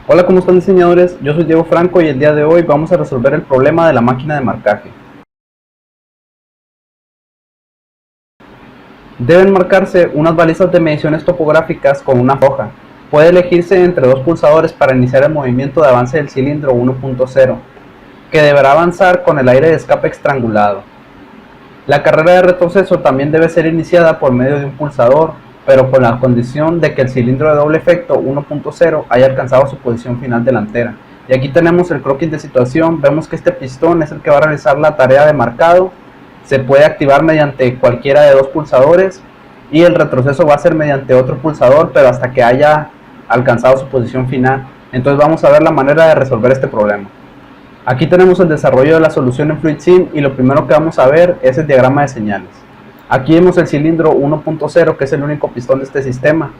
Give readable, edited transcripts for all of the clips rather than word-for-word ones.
Hola, ¿cómo están, diseñadores? Yo soy Diego Franco y el día de hoy vamos a resolver el problema de la máquina de marcaje. Deben marcarse unas balizas de mediciones topográficas con una hoja. Puede elegirse entre dos pulsadores para iniciar el movimiento de avance del cilindro 1.0, que deberá avanzar con el aire de escape estrangulado. La carrera de retroceso también debe ser iniciada por medio de un pulsador, pero con la condición de que el cilindro de doble efecto 1.0 haya alcanzado su posición final delantera. Y aquí tenemos el croquis de situación. Vemos que este pistón es el que va a realizar la tarea de marcado. Se puede activar mediante cualquiera de dos pulsadores y el retroceso va a ser mediante otro pulsador, pero hasta que haya alcanzado su posición final. Entonces vamos a ver la manera de resolver este problema. Aquí tenemos el desarrollo de la solución en FluidSim y lo primero que vamos a ver es el diagrama de señales. Aquí vemos el cilindro 1.0, que es el único pistón de este sistema.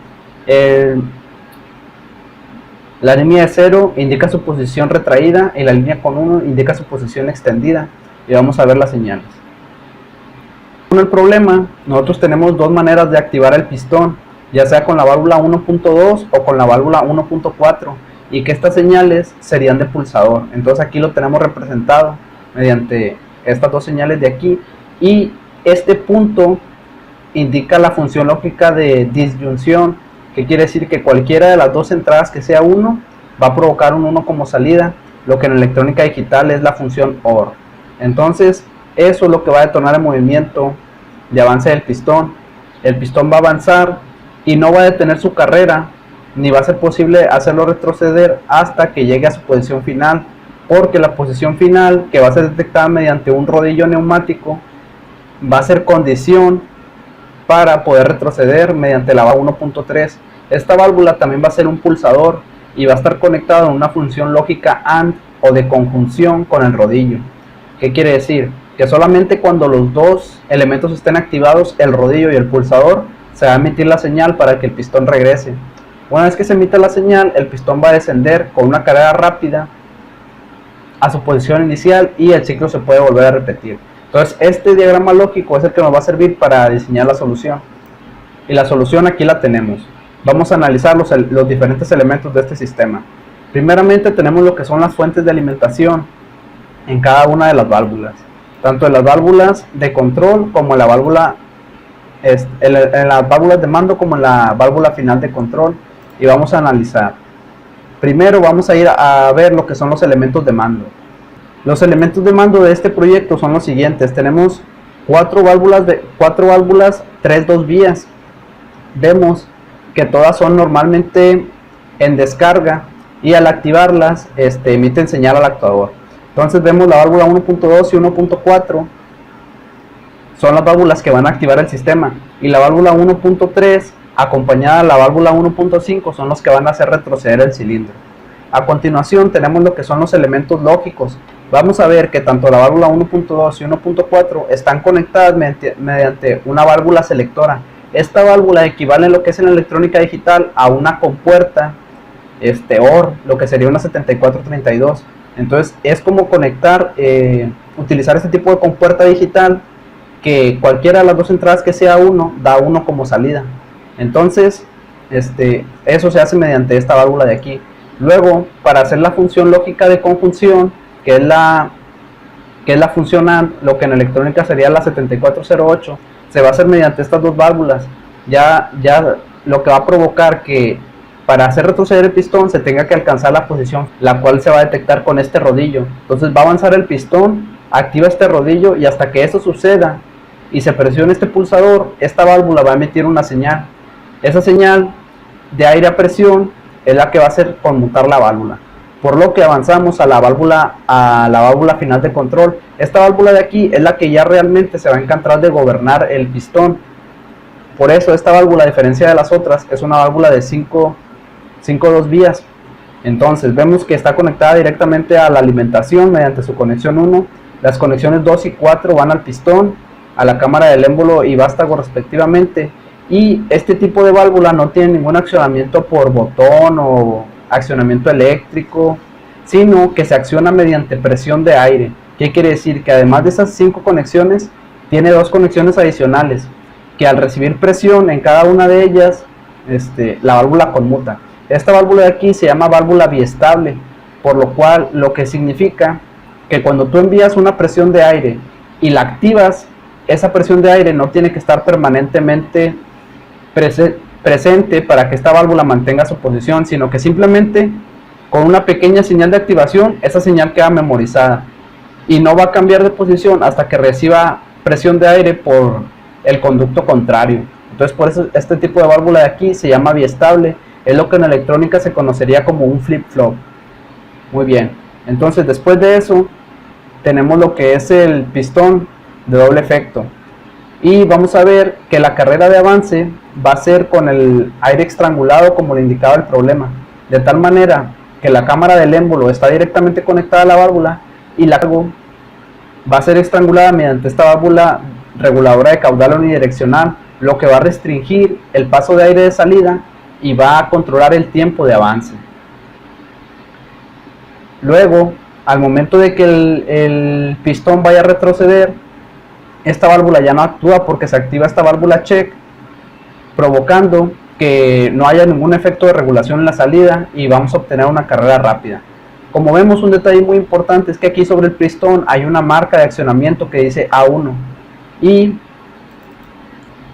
La línea de 0 indica su posición retraída y la línea con 1 indica su posición extendida. Y vamos a ver las señales. Con el problema, nosotros tenemos dos maneras de activar el pistón, ya sea con la válvula 1.2 o con la válvula 1.4, y que estas señales serían de pulsador. Entonces aquí lo tenemos representado mediante estas dos señales de aquí, y este punto indica la función lógica de disyunción, que quiere decir que cualquiera de las dos entradas que sea 1 va a provocar un 1 como salida, lo que en electrónica digital es la función OR. Entonces eso es lo que va a detonar el movimiento de avance del pistón. El pistón va a avanzar y no va a detener su carrera, ni va a ser posible hacerlo retroceder hasta que llegue a su posición final, porque la posición final, que va a ser detectada mediante un rodillo neumático, va a ser condición para poder retroceder mediante la válvula 1.3. Esta válvula también va a ser un pulsador y va a estar conectado en una función lógica AND o de conjunción con el rodillo. ¿Qué quiere decir? Que solamente cuando los dos elementos estén activados, el rodillo y el pulsador, se va a emitir la señal para que el pistón regrese. Una vez que se emita la señal, el pistón va a descender con una carrera rápida a su posición inicial y el ciclo se puede volver a repetir. Entonces este diagrama lógico es el que nos va a servir para diseñar la solución. Y la solución aquí la tenemos. Vamos a analizar los diferentes elementos de este sistema. Primeramente tenemos lo que son las fuentes de alimentación en cada una de las válvulas, tanto en las válvulas de control como en la válvula en las válvulas de mando como en la válvula final de control. Y vamos a analizar. Primero vamos a ir a ver lo que son los elementos de mando. Los elementos de mando de este proyecto son los siguientes. Tenemos cuatro válvulas, 3 vías. Vemos que todas son normalmente en descarga y al activarlas emiten señal al actuador. Entonces vemos la válvula 1.2 y 1.4 son las válvulas que van a activar el sistema, y la válvula 1.3 acompañada de la válvula 1.5 son los que van a hacer retroceder el cilindro. A continuación tenemos lo que son los elementos lógicos. Vamos a ver que tanto la válvula 1.2 y 1.4 están conectadas mediante una válvula selectora. Esta válvula equivale en lo que es en la electrónica digital a una compuerta OR, lo que sería una 7432. Entonces es como conectar, utilizar este tipo de compuerta digital, que cualquiera de las dos entradas que sea 1 da 1 como salida. Entonces eso se hace mediante esta válvula de aquí. Luego, para hacer la función lógica de conjunción, que es la función AND, lo que en electrónica sería la 7408, se va a hacer mediante estas dos válvulas. Ya lo que va a provocar que para hacer retroceder el pistón se tenga que alcanzar la posición, la cual se va a detectar con este rodillo. Entonces va a avanzar el pistón, activa este rodillo, y hasta que eso suceda y se presione este pulsador, esta válvula va a emitir una señal. Esa señal de aire a presión es la que va a hacer conmutar la válvula, por lo que avanzamos a la válvula final de control. Esta válvula de aquí es la que ya realmente se va a encargar de gobernar el pistón. Por eso esta válvula, a diferencia de las otras, es una válvula de 5 vías. Entonces vemos que está conectada directamente a la alimentación mediante su conexión 1. Las conexiones 2 y 4 van al pistón, a la cámara del émbolo y vástago respectivamente. Y este tipo de válvula no tiene ningún accionamiento por botón o accionamiento eléctrico, sino que se acciona mediante presión de aire. ¿Qué quiere decir? Que además de esas 5 conexiones, tiene 2 conexiones adicionales, que al recibir presión en cada una de ellas, la válvula conmuta. Esta válvula de aquí se llama válvula biestable, por lo cual lo que significa que cuando tú envías una presión de aire y la activas, esa presión de aire no tiene que estar permanentemente presente para que esta válvula mantenga su posición, sino que simplemente con una pequeña señal de activación, esa señal queda memorizada y no va a cambiar de posición hasta que reciba presión de aire por el conducto contrario. Entonces por eso este tipo de válvula de aquí se llama biestable, es lo que en electrónica se conocería como un flip-flop. Muy bien, entonces después de eso tenemos lo que es el pistón de doble efecto, y vamos a ver que la carrera de avance va a ser con el aire estrangulado como le indicaba el problema, de tal manera que la cámara del émbolo está directamente conectada a la válvula y la carga va a ser estrangulada mediante esta válvula reguladora de caudal unidireccional, lo que va a restringir el paso de aire de salida y va a controlar el tiempo de avance. Luego, al momento de que el pistón vaya a retroceder, esta válvula ya no actúa porque se activa esta válvula check, provocando que no haya ningún efecto de regulación en la salida y vamos a obtener una carrera rápida. Como vemos, un detalle muy importante es que aquí sobre el pistón hay una marca de accionamiento que dice A1 y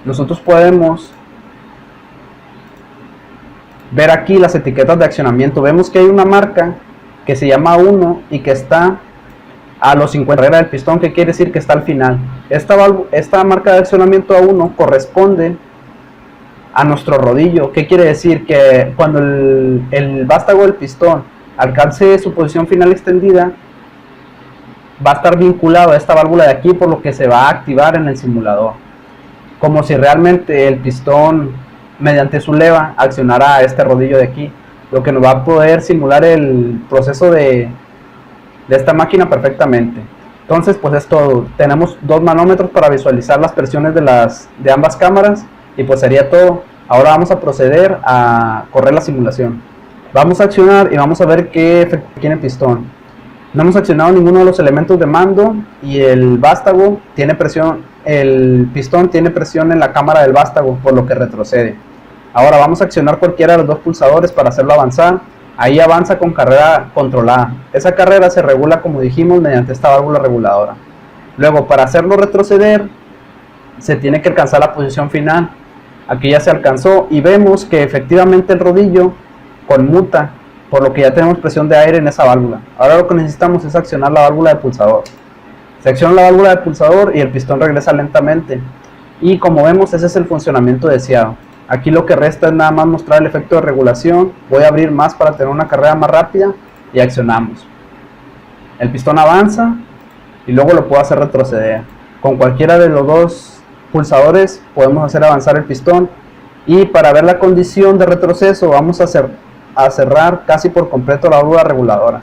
nosotros podemos ver aquí las etiquetas de accionamiento. Vemos que hay una marca que se llama A1 y que está a los 50 reglas del pistón, que quiere decir que está al final. Esta marca de accionamiento A1 corresponde a nuestro rodillo. ¿Qué quiere decir? Que cuando el vástago del pistón alcance su posición final extendida, va a estar vinculado a esta válvula de aquí, por lo que se va a activar en el simulador, como si realmente el pistón mediante su leva accionara a este rodillo de aquí, lo que nos va a poder simular el proceso de esta máquina perfectamente. Entonces pues es todo. Tenemos dos manómetros para visualizar las presiones de ambas cámaras y pues sería todo. Ahora vamos a proceder a correr la simulación. Vamos a accionar y vamos a ver qué efecto tiene el pistón. No hemos accionado ninguno de los elementos de mando y el vástago tiene presión, el pistón tiene presión en la cámara del vástago, por lo que retrocede. Ahora vamos a accionar cualquiera de los dos pulsadores para hacerlo avanzar. Ahí avanza con carrera controlada. Esa carrera se regula, como dijimos, mediante esta válvula reguladora. Luego, para hacerlo retroceder, se tiene que alcanzar la posición final. Aquí ya se alcanzó y vemos que efectivamente el rodillo conmuta, por lo que ya tenemos presión de aire en esa válvula. Ahora lo que necesitamos es accionar la válvula de pulsador. Se acciona la válvula de pulsador y el pistón regresa lentamente. Y como vemos, ese es el funcionamiento deseado. Aquí lo que resta es nada más mostrar el efecto de regulación. Voy a abrir más para tener una carrera más rápida y accionamos. El pistón avanza y luego lo puedo hacer retroceder. Con cualquiera de los dos pulsadores podemos hacer avanzar el pistón. Y para ver la condición de retroceso vamos a cerrar casi por completo la válvula reguladora.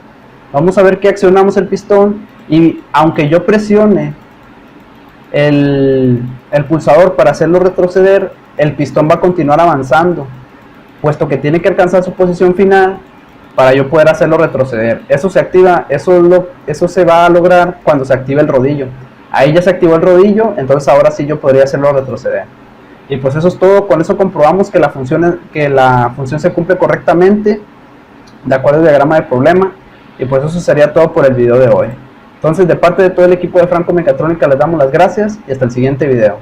Vamos a ver que accionamos el pistón y aunque yo presione el pulsador para hacerlo retroceder, el pistón va a continuar avanzando, puesto que tiene que alcanzar su posición final para yo poder hacerlo retroceder. Eso se activa, eso se va a lograr cuando se active el rodillo. Ahí ya se activó el rodillo, entonces ahora sí yo podría hacerlo retroceder. Y pues eso es todo. Con eso comprobamos que la función se cumple correctamente de acuerdo al diagrama del problema. Y pues eso sería todo por el video de hoy. Entonces, de parte de todo el equipo de Franco Mecatrónica les damos las gracias y hasta el siguiente video.